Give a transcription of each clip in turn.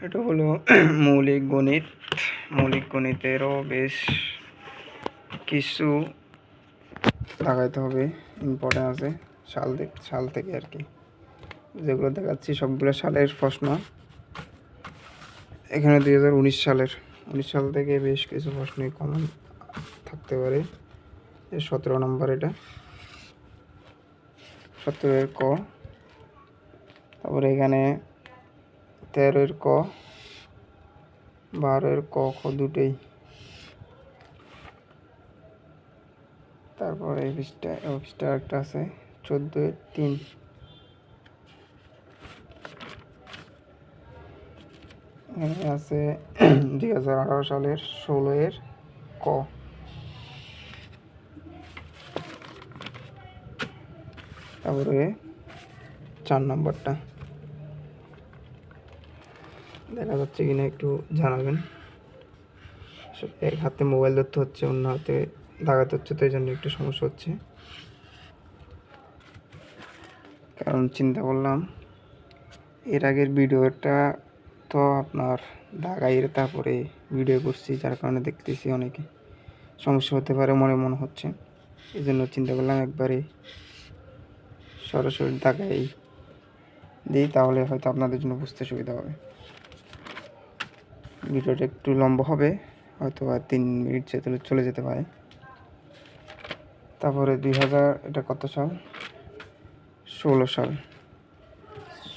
এটা হলো মৌলিক গণিত। মৌলিক গণিতেরও বেশ কিছু লাগাইতে হবে, ইম্পর্টেন্ট আছে সাল থেকে আর কি। যেগুলো দেখাচ্ছি সবগুলো সালের প্রশ্ন। এখানে 2019 সাল থেকে বেশ কিছু প্রশ্নই কমন থাকতে পারে। 17 নম্বর, এটা 17-এর ক। তারপরে এখানে 13-এর ক, 12-এর ক খ দুটোই। তারপরে এই পৃষ্ঠা একটা আছে 14-এর 3। এখানে আছে 2018 সালের 16-এর ক। তারপরে 4 নম্বরটা দেখা যাচ্ছে কিনা একটু জানাবেন। এক হাতে মোবাইল ধরতে হচ্ছে, অন্য হাতে দাগাতে হচ্ছে, তো এই জন্য একটু সমস্যা হচ্ছে। কারণ চিন্তা করলাম এর আগের ভিডিওটা তো আপনার দাগাইয়ের তারপরে ভিডিও করছি, যার কারণে দেখতেছি অনেকে সমস্যা হতে পারে মনে হচ্ছে। এই জন্য চিন্তা করলাম একবারে সরাসরি দাগাই দিই, তাহলে হয়তো আপনাদের জন্য বুঝতে সুবিধা হবে। ভিডিওটা একটু লম্বা হবে, হয়তো 3 মিনিট চলে যেতে পারে। তারপরে 2000, এটা কত সাল? 16 সাল,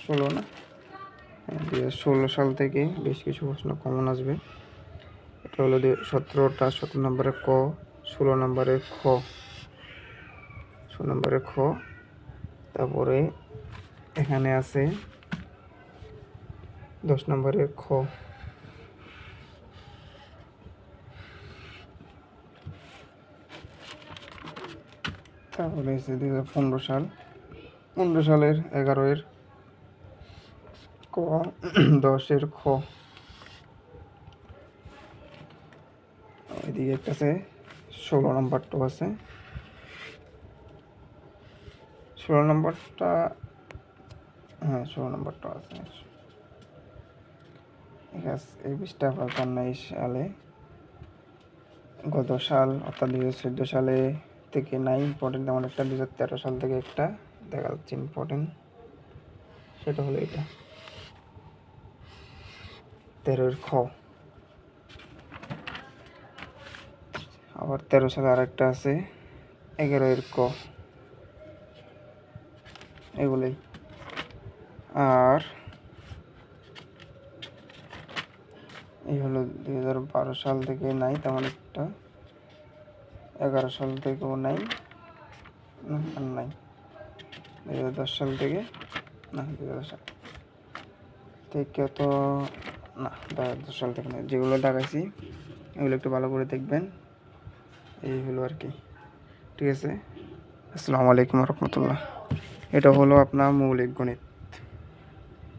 16 না, 2016 সাল থেকে বেশ কিছু প্রশ্ন কমন আসবে। এটা হলো 17 নম্বরের ক, 16 নম্বরের খ, 16 নম্বরের খ। তারপরে এখানে আছে 10 নম্বরের খ। তারপরে আছে 2015 সাল, 15 সালের 11-এর ক, 10-এর খ। এদিকে একটা আছে 16 নম্বরটাও আছে। 16 নম্বরটা, হ্যাঁ 16 নম্বরটাও আছে। ঠিক আছে, এই 20 সালে, গত সাল অর্থাৎ 2014 সালে থেকে নাই ইম্পর্টেন্ট তেমন একটা। 2013 সাল থেকে একটা দেখা যাচ্ছে ইম্পর্টেন্ট, সেটা হলো এটা 13-এর খ। আবার 13 সালে আরেকটা আছে 11-এর ক। এগুলোই। আর এই হলো 2012 সাল থেকে নাই তেমন একটা, 11 সাল থেকেও নাই, আর নাই 2010 সাল থেকে, না 2010 সাল থেকে তো না, 2010 সাল থেকে নাই। যেগুলো দেখাইছি এগুলো একটু ভালো করে দেখবেন। এই হলো আর কি, ঠিক আছে। আসসালামু আলাইকুম রহমতুল্লাহ। এটা হলো আপনার মৌলিক গণিত।